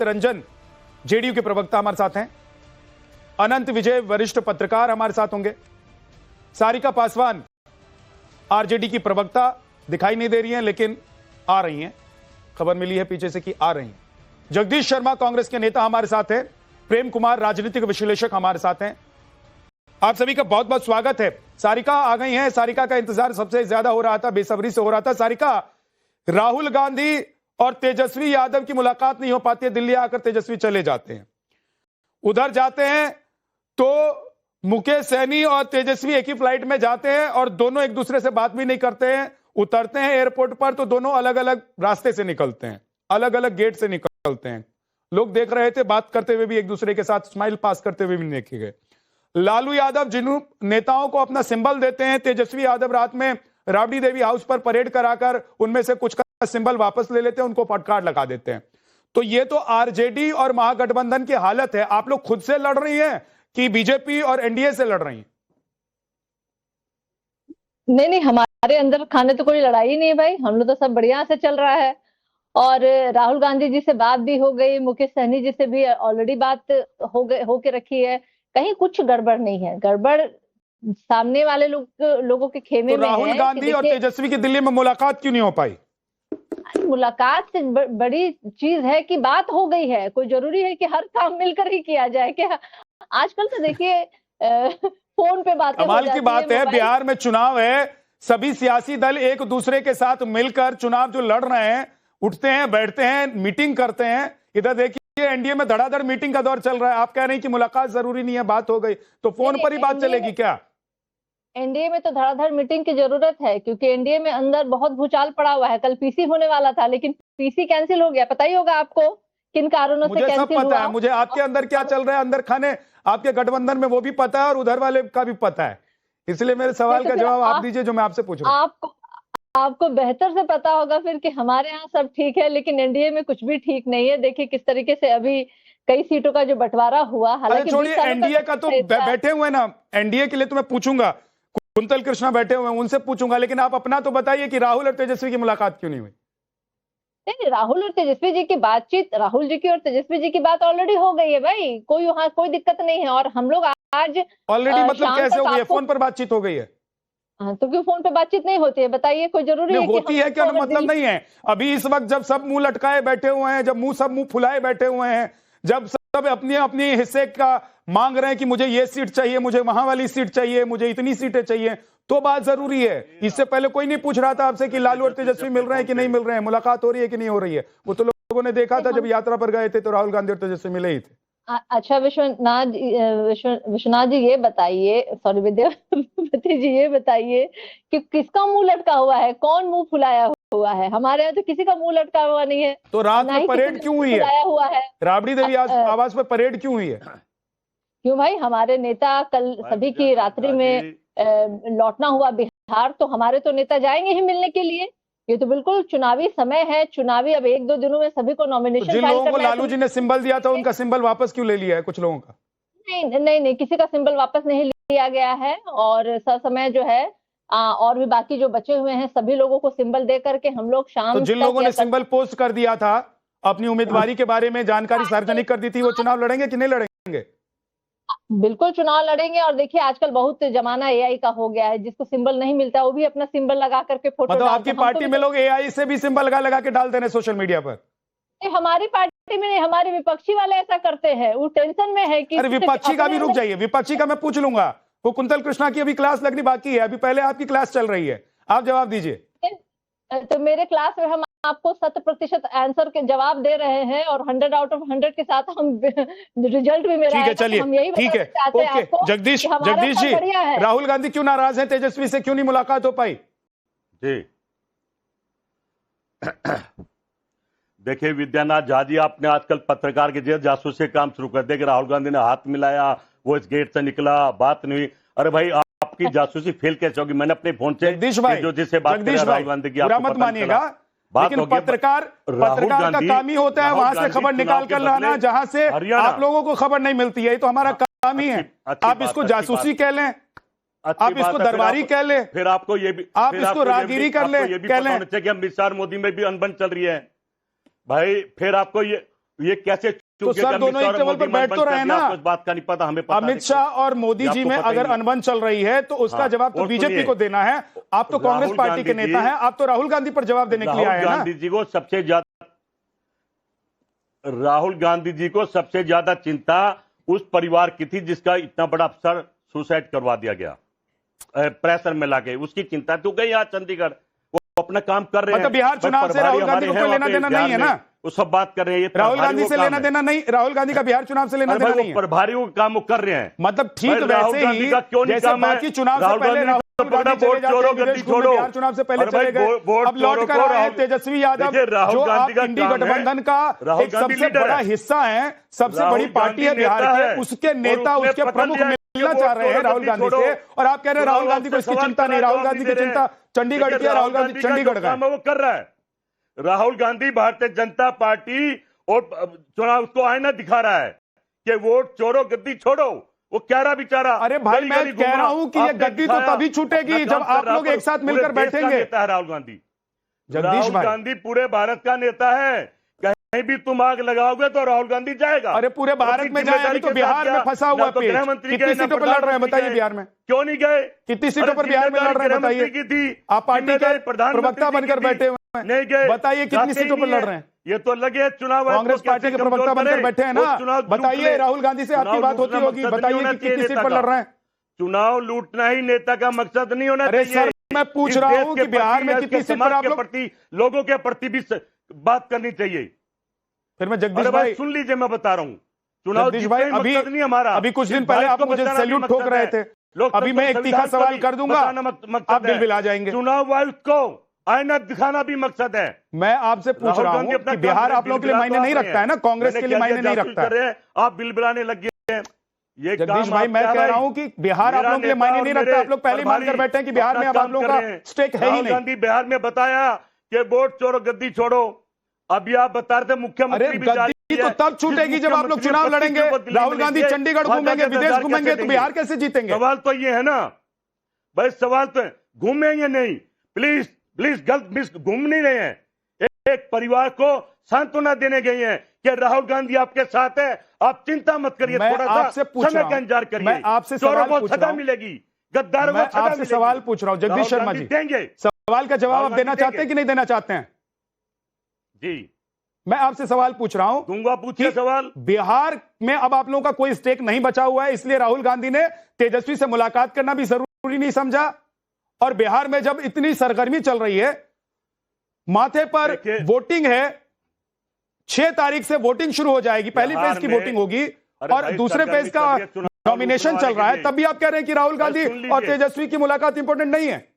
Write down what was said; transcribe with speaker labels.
Speaker 1: Ranjan JDU के प्रवक्ता हमारे साथ हैं, अनंत विजय वरिष्ठ पत्रकार हमारे साथ होंगे, सारिका पासवान आरजेडी की प्रवक्ता दिखाई नहीं दे रही हैं लेकिन आ रही हैं, खबर मिली है पीछे से कि आ रही हैं, जगदीश शर्मा कांग्रेस के नेता हमारे साथ हैं, प्रेम कुमार राजनीतिक विश्लेषक हमारे साथ हैं। आप सभी का बहुत बहुत स्वागत है। सारिका आ गई हैं, सारिका का इंतजार सबसे ज्यादा हो रहा था, बेसब्री से हो रहा था। सारिका, राहुल गांधी और तेजस्वी यादव की मुलाकात नहीं हो पाती है, दिल्ली आकर तेजस्वी चले जाते हैं, उधर जाते हैं तो मुकेश सहनी और तेजस्वी एक ही फ्लाइट में जाते हैं और दोनों एक दूसरे से बात भी नहीं करते हैं। उतरते हैं एयरपोर्ट पर तो दोनों अलग अलग रास्ते से निकलते हैं, अलग अलग गेट से निकलते हैं। लोग देख रहे थे, बात करते हुए भी एक दूसरे के साथ स्माइल पास करते हुए भी देखे गए। लालू यादव जिन नेताओं को अपना सिंबल देते हैं, तेजस्वी यादव रात में राबड़ी देवी हाउस पर परेड कराकर उनमें से कुछ का सिंबल वापस ले लेते हैं, उनको फटकार लगा देते हैं। तो ये तो आरजेडी और महागठबंधन की हालत है। आप लोग खुद से लड़ रही हैं कि बीजेपी और एनडीए से लड़ रही हैं?
Speaker 2: नहीं, हमारे अंदर खाने तो कोई लड़ाई नहीं भाई, हम लोग तो सब बढ़िया से चल रहा है। और राहुल गांधी जी से बात भी हो गई, मुकेश सहनी जी से भी ऑलरेडी बात होके रखी है, कहीं कुछ गड़बड़ नहीं है। गड़बड़ सामने वाले लोगों के खेमे
Speaker 1: तो
Speaker 2: में
Speaker 1: राहुल गांधी और तेजस्वी की दिल्ली में मुलाकात क्यों नहीं हो पाई?
Speaker 2: मुलाकात से बड़ी चीज है कि बात हो गई है। कोई जरूरी है कि हर काम मिलकर ही किया जाए क्या? आजकल तो देखिए फोन पे बातें
Speaker 1: कमाल की बात है, बिहार में चुनाव है, सभी सियासी दल एक दूसरे के साथ मिलकर चुनाव जो लड़ रहे हैं, उठते हैं, बैठते हैं, मीटिंग करते हैं। इधर देखिए एनडीए में धड़ाधड़ मीटिंग का दौर चल रहा है। आप कह रहे हैं कि मुलाकात जरूरी नहीं है, बात हो गई, तो फोन पर ही बात चलेगी क्या?
Speaker 2: एनडीए में तो धड़ाधड़ मीटिंग की जरूरत है, क्योंकि एनडीए में अंदर बहुत भूचाल पड़ा हुआ है। कल पीसी होने वाला था लेकिन पीसी कैंसिल हो गया। पता ही होगा आपको किन कारणों से कैंसिल हुआ।
Speaker 1: मुझे सब पता है, मुझे आपके अंदर क्या चल रहा है, अंदर खाने आपके गठबंधन में वो भी पता है और उधर वाले का भी पता है। इसलिए मेरे सवाल का जवाब आप दीजिए जो मैं आपसे पूछ रहा हूं।
Speaker 2: आपको बेहतर से पता होगा फिर कि हमारे यहाँ सब ठीक है लेकिन एनडीए में कुछ भी ठीक नहीं है। देखिए किस तरीके से अभी कई सीटों का जो बंटवारा हुआ, हालांकि
Speaker 1: छोड़िए एनडीए का तो बैठे हुए ना, एनडीए के लिए तो मैं पूछूंगा, कुंतल कृष्णा बैठे हुए हैं उनसे पूछूंगा, लेकिन आप अपना तो बताइए कि राहुल और तेजस्वी की मुलाकात क्यों नहीं हुई?
Speaker 2: नहीं, राहुल और तेजस्वी जी की बातचीत, राहुल जी की और तेजस्वी जी की बात ऑलरेडी हो गई है भाई, कोई वहां कोई दिक्कत नहीं है। और हम लोग आज
Speaker 1: ऑलरेडी मतलब कैसे हो गई है? फोन पर बातचीत हो गई है?
Speaker 2: हाँ, तो क्यों फोन पे बातचीत नहीं होती है बताइए? कोई जरूरी है
Speaker 1: होती है क्या? मतलब नहीं है। अभी इस वक्त जब सब मुंह लटकाए बैठे हुए हैं, जब सब मुंह फुलाए बैठे हुए हैं, जब सब अपने अपने हिस्से का मांग रहे हैं कि मुझे ये सीट चाहिए, मुझे वहां वाली सीट चाहिए, मुझे इतनी सीटें चाहिए, तो बात जरूरी है। इससे पहले कोई नहीं पूछ रहा था आपसे कि लालू और तेजस्वी मिल रहे हैं कि नहीं मिल रहे हैं, मुलाकात हो रही है कि नहीं हो रही है। वो तो लोगों ने देखा था, जब यात्रा पर गए थे तो राहुल गांधी और तेजस्वी मिले ही थे।
Speaker 2: अच्छा विश्वनाथ जी ये बताइए, सॉरी विद्यापति जी ये बताइए कि किसका मुंह लटका हुआ है, कौन मुंह फुलाया हुआ है? हमारे यहाँ तो किसी का मुंह लटका हुआ नहीं है।
Speaker 1: तो रात में परेड क्यों हुई है?
Speaker 2: हुआ है
Speaker 1: राबड़ी देवी आवास पर परेड क्यों हुई है?
Speaker 2: क्यों भाई? हमारे नेता कल सभी की रात्रि में लौटना हुआ बिहार, तो हमारे तो नेता जाएंगे ही मिलने के लिए। ये तो बिल्कुल चुनावी समय है, चुनावी अब 1-2 दिनों में सभी को नॉमिनेशन
Speaker 1: तो जिन लोगों को लालू जी ने सिंबल दिया था उनका सिंबल वापस क्यों ले लिया है कुछ लोगों का?
Speaker 2: नहीं, किसी का सिंबल वापस नहीं लिया गया है। और समय जो है और भी बाकी जो बचे हुए हैं सभी लोगों को सिंबल दे करके हम लोग शाम
Speaker 1: तो जिन लोगों ने सिंबल पोस्ट कर दिया था, अपनी उम्मीदवारी के बारे में जानकारी सार्वजनिक कर दी थी, वो चुनाव लड़ेंगे कि नहीं लड़ेंगे?
Speaker 2: बिल्कुल चुनाव लड़ेंगे। और देखिए आजकल बहुत जमाना एआई का हो गया है, जिसको सिंबल नहीं मिलता वो भी अपना सिंबल लगा करके फोटो
Speaker 1: मतलब आपकी पार्टी में लोग एआई से भी सिंबल लगा के डाल देने सोशल मीडिया पर?
Speaker 2: हमारी पार्टी में नहीं, हमारे विपक्षी वाले ऐसा करते हैं, वो टेंशन में है कि
Speaker 1: अरे विपक्षी का भी रुक जाइए, विपक्षी का मैं पूछ लूंगा। वो कुंतल कृष्णा की अभी क्लास लगनी बाकी है, अभी पहले आपकी क्लास चल रही है, आप जवाब दीजिए।
Speaker 2: तो मेरे क्लास में हम आपको 100% आंसर के जवाब दे रहे हैं और 100 आउट ऑफ 100 के साथ हम रिजल्ट भी मेरा।
Speaker 1: ठीक है, चलिए ठीक है, ओके। जगदीश जी, राहुल गांधी क्यों नाराज है, तेजस्वी से क्यों नहीं मुलाकात हो पाई?
Speaker 3: जी देखिए विद्यानाथ झा जी, आपने आजकल पत्रकार के जैसे जासूसी काम शुरू कर दिया कि राहुल गांधी ने हाथ मिलाया, वो इस गेट से निकला, बात नहीं। अरे भाई आपकी जासूसी फेल कैसे होगी? मैंने अपने फोन से
Speaker 1: जगदीश भाई,
Speaker 3: जो जिससे बात कर राहुल गांधी की,
Speaker 1: आप मत मानिएगा, लेकिन पत्रकार का काम ही होता है वहां से खबर निकाल कर लाना जहां से आप लोगों को खबर नहीं मिलती है। ये तो हमारा काम ही है। आप इसको जासूसी कह लें, आप इसको दरबारी कह लें,
Speaker 3: फिर आपको ये भी,
Speaker 1: आप इसको राहगीरी कर लें,
Speaker 3: कह लें कि अमित शाह मोदी में भी अनबन चल रही है भाई। फिर आपको ये ये कैसे
Speaker 1: तो सर दोनों एक टेबल पर बैठ तो रहे ना।
Speaker 3: उस बात का नहीं पता, हमें पता
Speaker 1: अमित शाह और मोदी जी में अगर अनबन चल रही है तो उसका जवाब तो बीजेपी को देना है। आप तो कांग्रेस पार्टी के नेता हैं, आप तो राहुल गांधी पर जवाब देने के लिए आए हैं ना।
Speaker 3: गांधी जी को सबसे ज्यादा राहुल गांधी जी को सबसे ज्यादा चिंता उस परिवार की थी जिसका इतना बड़ा अफसर सुसाइड करवा दिया गया प्रेशर में लाके, उसकी चिंता तो गई आज चंडीगढ़, वो अपना काम कर रहे हैं।
Speaker 1: मतलब बिहार चुनाव से राहुल गांधी को कोई लेना देना नहीं है ना,
Speaker 3: वो सब बात कर रहे हैं।
Speaker 1: राहुल गांधी से लेना देना नहीं, राहुल गांधी का बिहार चुनाव से लेना देना नहीं है।
Speaker 3: प्रभारियों का काम वो कर रहे हैं।
Speaker 1: मतलब ठीक वैसे ही जैसे बाकी चुनाव से पहले राहुल गांधी चले जाते बिहार चुनाव से पहले चले गए, अब लौट कर आए तेजस्वी यादव जो आप इंडी गठबंधन का एक सबसे बड़ा हिस्सा है, सबसे बड़ी पार्टी है बिहार के, उसके नेता उसके प्रमुख मिलना चाह रहे हैं राहुल गांधी से, और आप कह रहे हैं राहुल गांधी को इसकी चिंता नहीं। राहुल गांधी की चिंता चंडीगढ़ की है, राहुल गांधी चंडीगढ़ का
Speaker 3: वो कर रहा है। राहुल गांधी भारतीय जनता पार्टी और चुनाव को आईना दिखा रहा है कि वोट चोरो गद्दी छोड़ो, वो कह रहा बेचारा।
Speaker 1: अरे भाई मैं कह रहा हूं कि ये गद्दी तो तभी छूटेगी जब आप लोग एक साथ मिलकर बैठेंगे।
Speaker 3: राहुल गांधी,
Speaker 1: जगदीश
Speaker 3: राहुल
Speaker 1: भाई
Speaker 3: गांधी पूरे भारत का नेता है, कहीं भी तुम आग लगाओगे तो राहुल गांधी जाएगा।
Speaker 1: अरे पूरे भारत में जाए, अभी तो बिहार में फंसा हुआ पेच। कितनी सीटों पर लड़ रहे हैं बताइए बिहार में?
Speaker 3: क्यों नहीं गए?
Speaker 1: कितनी सीटों पर बिहार में लड़ रहे हैं बताइए? आप पार्टी के प्रवक्ता बनकर बैठे हुए हैं,
Speaker 3: नहीं गए,
Speaker 1: बताइए कितनी सीटों पर लड़ रहे हैं?
Speaker 3: ये तो लगे चुनाव
Speaker 1: कांग्रेस पार्टी के प्रवक्ता बनकर बैठे हैं ना, बताइए राहुल गांधी से आपकी बात होती होगी, बताइए कि कितनी सीट पर लड़ रहे हैं?
Speaker 3: चुनाव लूटना ही नेता का मकसद नहीं होना
Speaker 1: चाहिए।
Speaker 3: सर
Speaker 1: मैं पूछ रहा हूं कि बिहार में कितनी सीट पर आप लोग
Speaker 3: लोगों के प्रति भी बात करनी चाहिए।
Speaker 1: फिर मैं जगदीश भाई
Speaker 3: सुन लीजिए, मैं बता रहा हूं चुनाव
Speaker 1: जगदीश भाई अभी
Speaker 3: नहीं हमारा।
Speaker 1: अभी कुछ दिन पहले आप मुझे सैल्यूट ठोक रहे थे, अभी मैं एक तीखा सवाल कर दूंगा, आप बिल्कुल आ जाएंगे।
Speaker 3: चुनाव आयुक्त को आईना दिखाना भी मकसद है।
Speaker 1: मैं आपसे पूछ रहा हूं कि बिहार आप लोगों के लिए मायने नहीं रखता है ना, कांग्रेस के लिए मायने नहीं रखता है।
Speaker 3: आप बिलबिलाने लग गए हैं। ये
Speaker 1: जगदीश भाई मैं कह रहा हूं कि बिहार आप लोगों के लिए मायने नहीं रखता। आप लोग पहले मानकर बैठे हैं कि बिहार में अब आप लोगों का स्टेक है ही नहीं।
Speaker 3: गांधी बिहार में बताया कि वोट चोरो गद्दी छोड़ो, अभी आप बता रहे थे मुख्यमंत्री
Speaker 1: गद्दी तो तब छूटेगी जब आप लोग चुनाव लड़ेंगे। राहुल गांधी चंडीगढ़ घूमेंगे, विदेश घूमेंगे, तो बिहार कैसे जीतेंगे?
Speaker 3: सवाल तो ये है ना भाई, सवाल तो घूमेंगे नहीं, प्लीज प्लीज गलत मिस घूम नहीं रहे हैं। एक परिवार को सांत्वना देने गए हैं कि राहुल गांधी आपके साथ है, आप चिंता मत करिए, थोड़ा सा समय का इंतजार करिए,
Speaker 1: मैं आपसे सवाल पूछ रहा हूं,
Speaker 3: मिलेगी, गद्दारों को सजा मिलेगी।
Speaker 1: सवाल पूछ रहा हूं जगदीश शर्मा जी,
Speaker 3: देंगे
Speaker 1: सवाल का जवाब आप देना चाहते हैं कि नहीं देना चाहते हैं?
Speaker 3: जी
Speaker 1: मैं आपसे सवाल पूछ रहा हूं,
Speaker 3: दूंगा, पूछिए सवाल।
Speaker 1: बिहार में अब आप लोगों का कोई स्टेक नहीं बचा हुआ है, इसलिए राहुल गांधी ने तेजस्वी से मुलाकात करना भी जरूरी नहीं समझा, और बिहार में जब इतनी सरगर्मी चल रही है, माथे पर वोटिंग है, 6 तारीख से वोटिंग शुरू हो जाएगी, पहली फेज की वोटिंग होगी और दूसरे फेज का नॉमिनेशन चल रहा है, तब भी आप कह रहे हैं कि राहुल गांधी और तेजस्वी की मुलाकात इंपॉर्टेंट नहीं है।